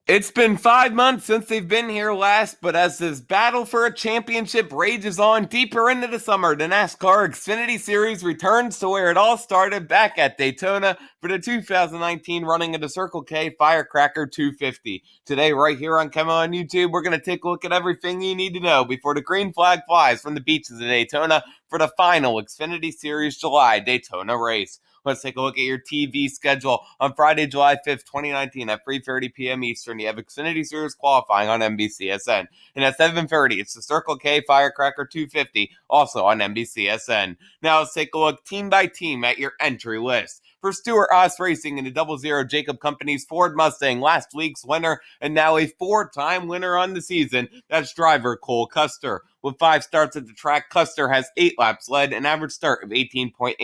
It's been 5 months since they've been here last, but as this battle for a championship rages on deeper into the summer, the NASCAR Xfinity Series returns to where it all started, back at Daytona for the 2019 running of the Circle K Firecracker 250. Today, right here on KEMMO on YouTube, we're going to take a look at everything you need to know before the green flag flies from the beaches of Daytona for the final Xfinity Series July Daytona race. Let's take a look at your TV schedule. On Friday, July 5th, 2019 at 3:30 p.m. Eastern, you have Xfinity Series qualifying on NBCSN. And at 7:30, it's the Circle K Firecracker 250, also on NBCSN. Now let's take a look team by team at your entry list. For Stewart-Haas Racing in the 00 Jacob Company's Ford Mustang, last week's winner and now a four-time winner on the season, that's driver Cole Custer. With 5 starts at the track, Custer has 8 laps led, an average start of 18.8,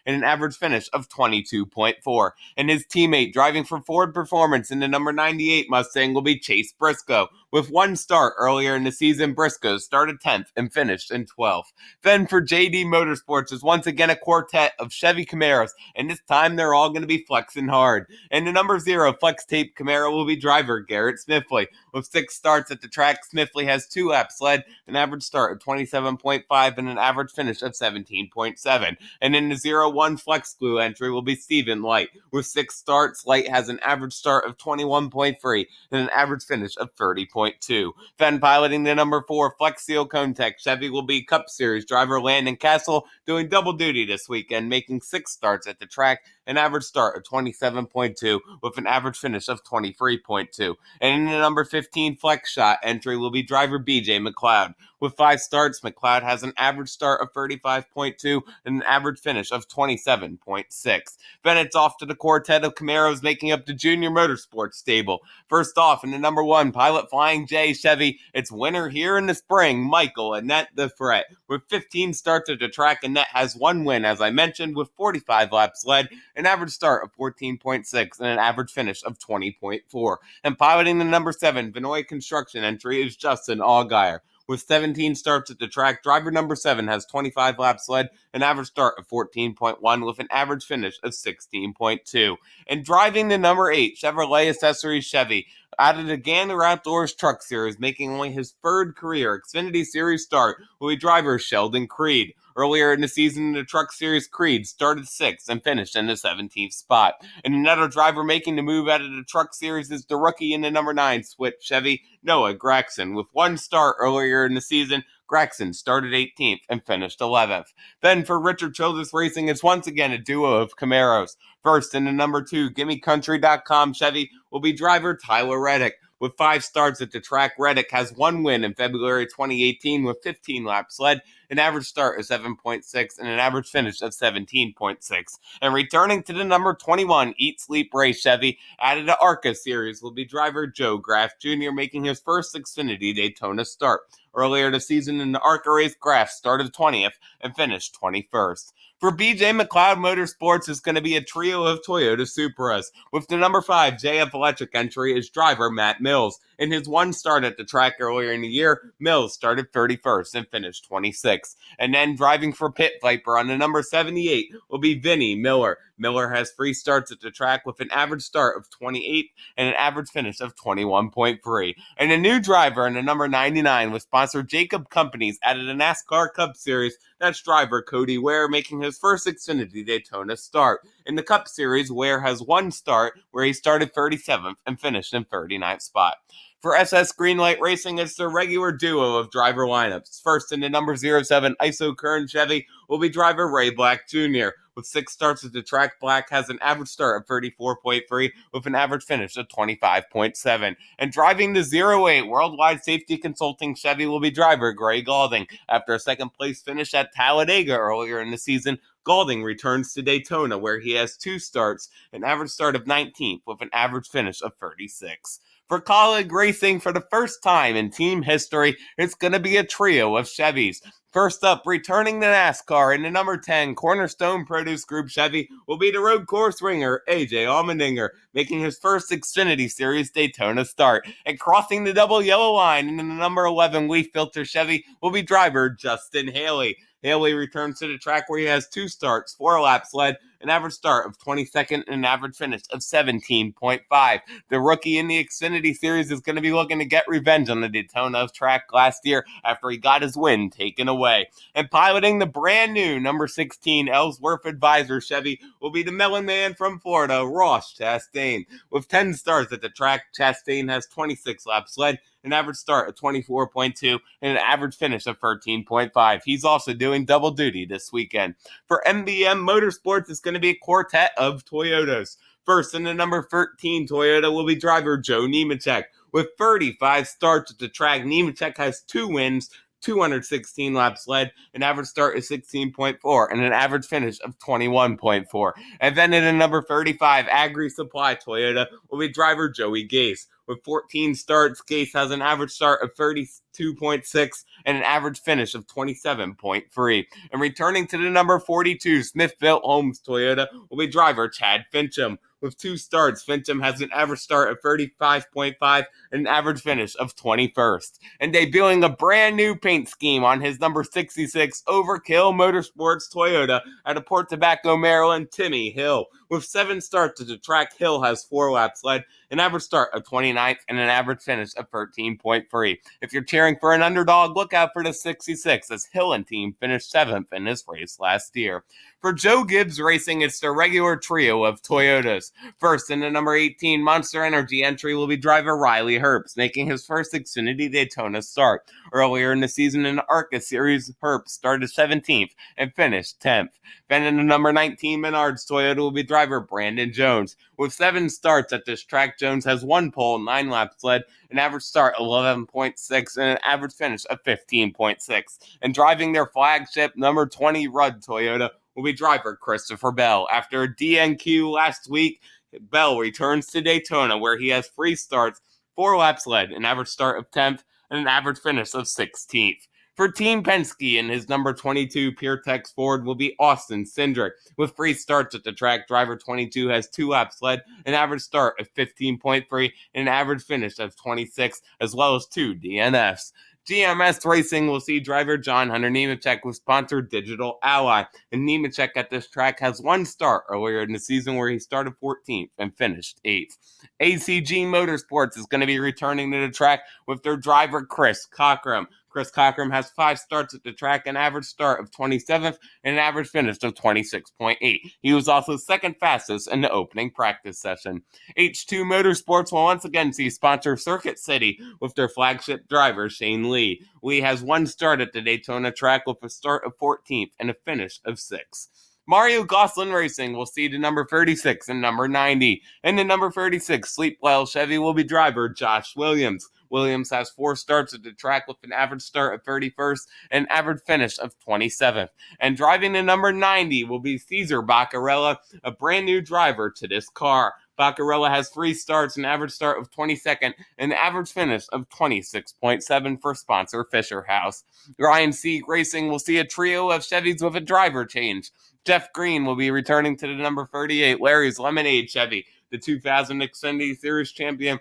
and an average finish of 22.4. And his teammate driving for Ford Performance in the number 98 Mustang will be Chase Briscoe. With 1 start earlier in the season, Briscoe started 10th and finished in 12th. Then for JD Motorsports is once again a quartet of Chevy Camaros, and this time they're all going to be flexing hard. And the number 0 flex tape Camaro will be driver Garrett Smithley. With 6 starts at the track, Smithley has 2 laps led, an average start of 27.5 and an average finish of 17.7. And in the 0-1 flex glue entry will be Stephen Light. With 6 starts, Light has an average start of 21.3 and an average finish of 30.2. Then piloting the number 4 Flex Seal Cone Tech Chevy will be Cup Series driver Landon Castle, doing double duty this weekend, making 6 starts at the track, an average start of 27.2 with an average finish of 23.2. And in the number 15 Flex Shot entry will be driver BJ McLeod. With 5 starts, McLeod has an average start of 35.2 and an average finish of 27.6. Then it's off to the quartet of Camaros making up the Junior Motorsports stable. First off, in the number 1 Pilot Flying J Chevy, it's winner here in the spring, Michael Annette the Threat. With 15 starts at the track, Annette has 1 win, as I mentioned, with 45 laps led, an average start of 14.6 and an average finish of 20.4. And piloting the number 7 Vinoy Construction entry is Justin Allgaier. With 17 starts at the track, driver number 7 has 25 laps led, an average start of 14.1 with an average finish of 16.2. And driving the number 8 Chevrolet Accessories Chevy, added again to Outdoors Truck Series, making only his 3rd career Xfinity Series start, will be driver Sheldon Creed. Earlier in the season, the Truck Series, Creed started 6th and finished in the 17th spot. And another driver making the move out of the Truck Series is the rookie in the number 9 Switch Chevy, Noah Gragson. With 1 start earlier in the season, Gragson started 18th and finished 11th. Then for Richard Childress Racing, it's once again a duo of Camaros. First in the number 2 GimmeCountry.com Chevy will be driver Tyler Reddick. With 5 starts at the track, Reddick has 1 win in February 2018 with 15 laps led, an average start of 7.6 and an average finish of 17.6. And returning to the number 21 Eat Sleep Race Chevy, added to ARCA Series will be driver Joe Graff Jr., making his first Xfinity Daytona start. Earlier this season in the ARCA race, Graff started 20th and finished 21st. For BJ McLeod Motorsports is going to be a trio of Toyota Supras. With the number 5 JF Electric entry is driver Matt Mills. In his 1 start at the track earlier in the year, Mills started 31st and finished 26th. And then driving for Pit Viper on the number 78 will be Vinnie Miller. Miller has 3 starts at the track with an average start of 28th and an average finish of 21.3. And a new driver in the number 99 with sponsor Jacob Companies added a NASCAR Cup Series. That's driver Cody Ware making his first Xfinity Daytona start. In the Cup Series, Ware has 1 start where he started 37th and finished in 39th spot. For SS Greenlight Racing, it's the regular duo of driver lineups. First in the number 07 ISO Kern Chevy will be driver Ray Black Jr. With 6 starts at the track, Black has an average start of 34.3 with an average finish of 25.7. And driving the 08 Worldwide Safety Consulting Chevy will be driver Gray Galding. After a 2nd place finish at Talladega earlier in the season, Galding returns to Daytona where he has 2 starts, an average start of 19th with an average finish of 36. For KAULIG Racing, for the first time in team history, it's going to be a trio of Chevys. First up, returning to NASCAR in the number 10 Cornerstone Produce Group Chevy will be the road course ringer AJ Allmendinger, making his first Xfinity Series Daytona start. And crossing the double yellow line in the number 11 Leaf Filter Chevy will be driver Justin Haley. Haley returns to the track where he has 2 starts, 4 laps led, an average start of 22nd, and an average finish of 17.5. The rookie in the Xfinity Series is going to be looking to get revenge on the Daytona track last year after he got his win taken away. And piloting the brand new number 16 Ellsworth Advisor Chevy will be the Melon Man from Florida, Ross Chastain. With 10 starts at the track, Chastain has 26 laps led, an average start of 24.2, and an average finish of 13.5. He's also doing double duty this weekend. For MBM Motorsports, it's going to be a quartet of Toyotas. First, in the number 13 Toyota will be driver Joe Nemechek. With 35 starts at the track, Nemechek has 2 wins, 216 laps led, an average start is 16.4, and an average finish of 21.4. And then in the number 35 Agri Supply Toyota will be driver Joey Gase. With 14 starts, Gase has an average start of 32.6 and an average finish of 27.3. And returning to the number 42 Smithfield Holmes Toyota will be driver Chad Fincham. With 2 starts, Fincham has an average start of 35.5 and an average finish of 21st. And debuting a brand new paint scheme on his number 66 Overkill Motorsports Toyota out of Port Tobacco, Maryland, Timmy Hill. With 7 starts at the track, Hill has 4 laps led, an average start of 29th, and an average finish of 13.3. If you're cheering for an underdog, look out for the 66, as Hill and team finished 7th in this race last year. For Joe GIBBS Racing, it's the regular trio of Toyotas. First, in the number 18 Monster Energy entry will be driver Riley Herbst, making his first Xfinity Daytona start. Earlier in the season in the ARCA Series, Herbst started 17th and finished 10th. Then in the number 19 Menards Toyota will be driver Brandon Jones. With 7 starts at this track, Jones has 1 pole, 9 laps led, an average start 11.6, and an average finish of 15.6. And driving their flagship number 20 Rudd Toyota will be driver Christopher Bell. After a DNQ last week, Bell returns to Daytona, where he has 3 starts, 4 laps led, an average start of 10th, and an average finish of 16th. For Team Penske, in his number 22 PureTex Ford will be Austin Cindric. With 3 starts at the track, driver 22 has 2 laps led, an average start of 15.3, and an average finish of 26, as well as 2 DNFs. GMS Racing will see driver John Hunter Nemechek with sponsor Digital Ally. And Nemechek at this track has 1 start earlier in the season where he started 14th and finished 8th. ACG Motorsports is going to be returning to the track with their driver Chris Cockrum. Chris Cockrum has 5 starts at the track, an average start of 27th, and an average finish of 26.8. He was also second fastest in the opening practice session. H2 Motorsports will once again see sponsor Circuit City with their flagship driver Shane Lee. Lee has 1 start at the Daytona track with a start of 14th and a finish of 6th. Mario Gosselin Racing will see the number 36 and number 90. And the number 36 Sleep Well Chevy will be driver Josh Williams. Williams has 4 starts at the track with an average start of 31st and an average finish of 27th. And driving the number 90 will be Cesar Baccarella, a brand new driver to this car. Baccarella has 3 starts, an average start of 22nd, and an average finish of 26.7 for sponsor Fisher House. Ryan Sieg Racing will see a trio of Chevys with a driver change. Jeff Green will be returning to the number 38 Larry's Lemonade Chevy. The 2000 Xfinity Series champion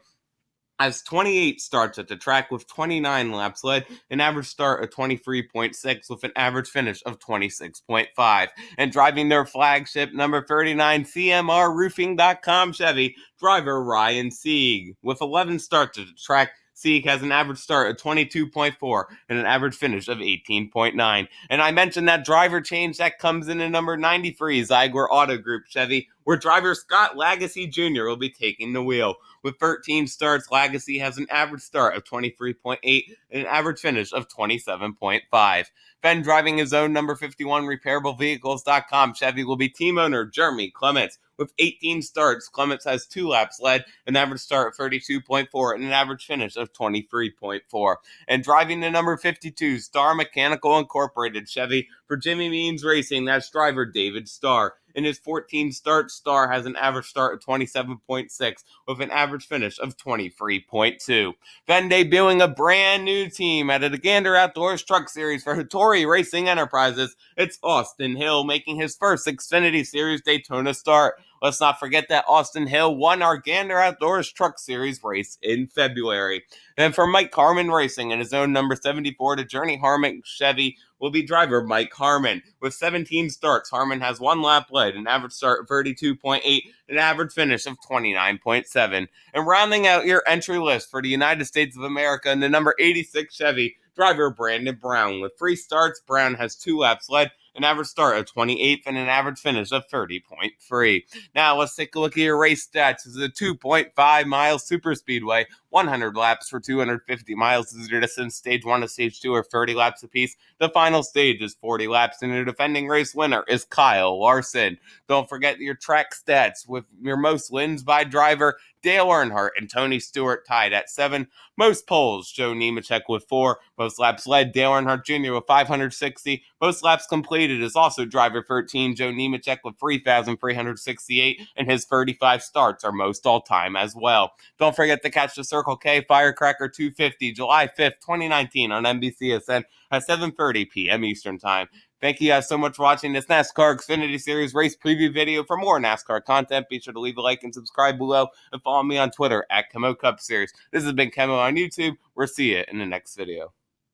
has 28 starts at the track with 29 laps led, an average start of 23.6 with an average finish of 26.5. And driving their flagship number 39 CMRroofing.com Chevy, driver Ryan Sieg. With 11 starts at the track, Sieg has an average start of 22.4 and an average finish of 18.9. And I mentioned that driver change that comes in at number 93 Zygor Auto Group Chevy, where driver Scott Lagacy Jr. will be taking the wheel. With 13 starts, Lagacy has an average start of 23.8 and an average finish of 27.5. Then driving his own number 51 RepairableVehicles.com Chevy will be team owner Jeremy Clements. With 18 starts, Clements has 2 laps led, an average start of 32.4, and an average finish of 23.4. And driving the number 52 Star Mechanical Incorporated Chevy for Jimmy Means Racing, that's driver David Starr. In his 14 starts, Starr has an average start of 27.6 with an average finish of 23.2. Then debuting a brand new team at the Gander Outdoors Truck Series for Hattori Racing Enterprises, it's Austin Hill making his first Xfinity Series Daytona start. Let's not forget that Austin Hill won our Gander Outdoors Truck Series race in February. And for Mike Harmon Racing in his own number 74 to Journey Harmon Chevy will be driver Mike Harmon. With 17 starts, Harmon has one lap led, an average start of 32.8, an average finish of 29.7. And rounding out your entry list for the United States of America in the number 86 Chevy, driver Brandon Brown. With 3 starts, Brown has 2 laps led, an average start of 28th, and an average finish of 30.3. Now let's take a look at your race stats. This is a 2.5 mile super speedway. 100 laps for 250 miles is your distance. Stage 1 and Stage 2 are 30 laps apiece. The final stage is 40 laps, and your defending race winner is Kyle Larson. Don't forget your track stats, with your most wins by driver, Dale Earnhardt and Tony Stewart tied at 7. Most poles, Joe Nemechek with 4. Most laps led, Dale Earnhardt Jr. with 560. Most laps completed is also driver 13, Joe Nemechek with 3,368, and his 35 starts are most all-time as well. Don't forget to catch the Circle K Firecracker 250 July 5th, 2019 on NBCSN at 7:30 p.m. Eastern Time. Thank you guys so much for watching this NASCAR Xfinity Series race preview video. For more NASCAR content, be sure to leave a like and subscribe below, and follow me on Twitter at KEMMO Cup Series. This has been KEMMO on YouTube. We'll see you in the next video.